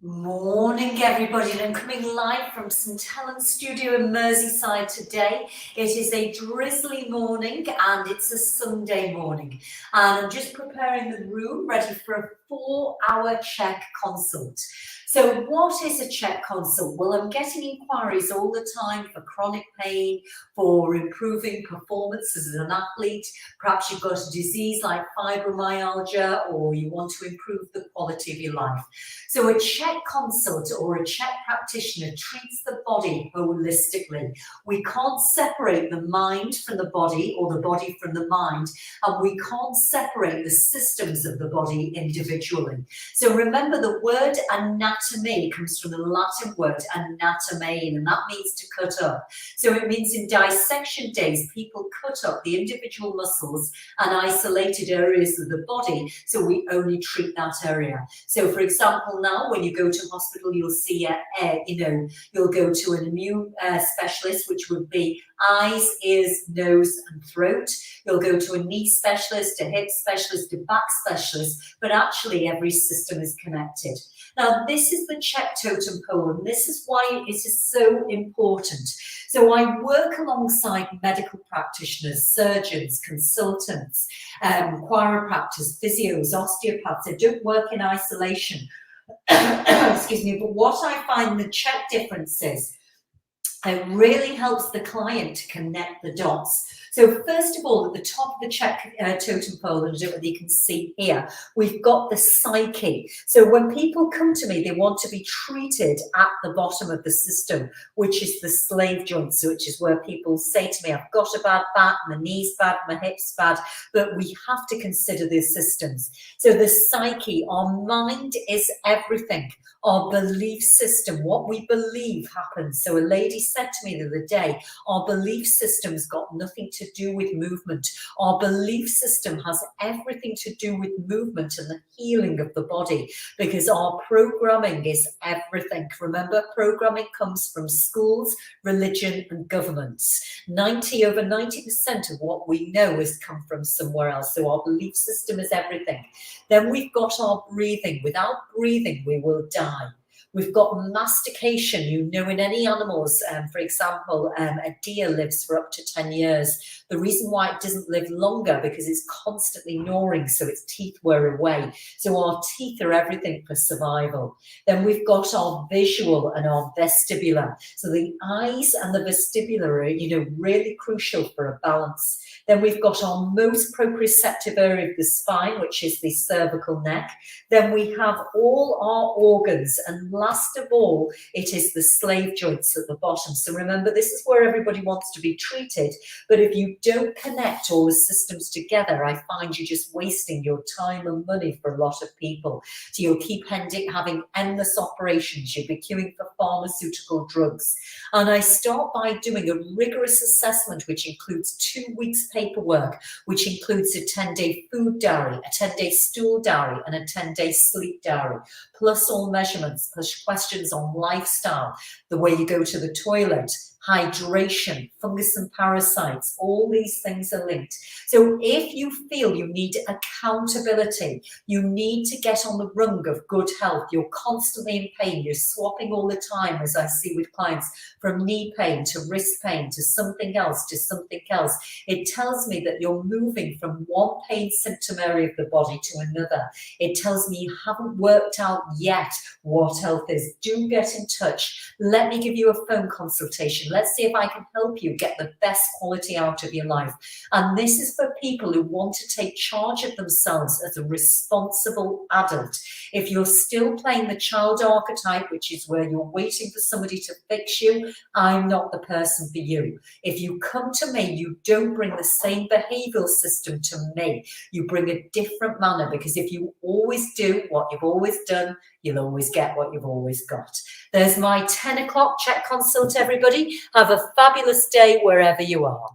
Morning, everybody, and I'm coming live from St.Helens studio in Merseyside today. It is a drizzly morning and it's a Sunday morning, and I'm just preparing the room ready for a 4-hour Chek consult. So what is a Chek consult? Well, I'm getting inquiries all the time for chronic pain, for improving performance as an athlete. Perhaps you've got a disease like fibromyalgia, or you want to improve the quality of your life. So a Chek consult or a Chek practitioner treats the body holistically. We can't separate the mind from the body or the body from the mind, and we can't separate the systems of the body individually. So remember, the word anatomy comes from the Latin word anatomein, and that means to cut up. So it means in dissection days, people cut up the individual muscles and isolated areas of the body, so we only treat that area. So for example, now when you go to hospital, you'll see you'll go to an immune specialist, which would be eyes, ears, nose and throat. You'll go to a knee specialist, a hip specialist, a back specialist, but actually every system is connected. Now, this is the Chek totem pole, and this is why it is so important. So I work alongside medical practitioners, surgeons, consultants, chiropractors, physios, osteopaths. I don't work in isolation. Excuse me, but what I find the Chek difference is, it really helps the client to connect the dots. So first of all, at the top of the Chek totem pole, and I don't know whether you can see here, we've got the psyche. So when people come to me, they want to be treated at the bottom of the system, which is the slave joints, which is where people say to me, I've got a bad back, my knee's bad, my hip's bad, but we have to consider these systems. So the psyche, our mind is everything. Our belief system, what we believe happens. So a lady said to me the other day, our belief system's got nothing to do with movement. Our belief system has everything to do with movement and the healing of the body, because our programming is everything. Remember, programming comes from schools, religion and governments. Over 90% of what we know has come from somewhere else. So our belief system is everything. Then we've got our breathing. Without breathing, we will die. We've got mastication. You know, in any animals, for example, a deer lives for up to 10 years. The reason why it doesn't live longer, because it's constantly gnawing, so its teeth wear away. So our teeth are everything for survival. Then we've got our visual and our vestibular. So the eyes and the vestibular are, really crucial for a balance. Then we've got our most proprioceptive area of the spine, which is the cervical neck. Then we have all our organs, and last of all, it is the slave joints at the bottom. So remember, this is where everybody wants to be treated, but if you don't connect all the systems together, I find you're just wasting your time and money for a lot of people. So you'll keep having endless operations, you'll be queuing for pharmaceutical drugs. And I start by doing a rigorous assessment, which includes 2 weeks paperwork, which includes a 10-day food diary, a 10-day stool diary, and a 10-day sleep diary, plus all measurements, plus questions on lifestyle, the way you go to the toilet, hydration, fungus and parasites. All these things are linked. So if you feel you need accountability, you need to get on the rung of good health, you're constantly in pain, you're swapping all the time, as I see with clients, from knee pain to wrist pain to something else, it tells me that you're moving from one pain symptom area of the body to another. It tells me you haven't worked out yet what health is. Do get in touch. Let me give you a phone consultation. Let's see if I can help you get the best quality out of your life. And this is for people who want to take charge of themselves as a responsible adult. If you're still playing the child archetype, which is where you're waiting for somebody to fix you, I'm not the person for you. If you come to me, you don't bring the same behavioral system to me. You bring a different manner, because if you always do what you've always done, you'll always get what you've always got. There's my 10 o'clock Chek consult, everybody. Have a fabulous day wherever you are.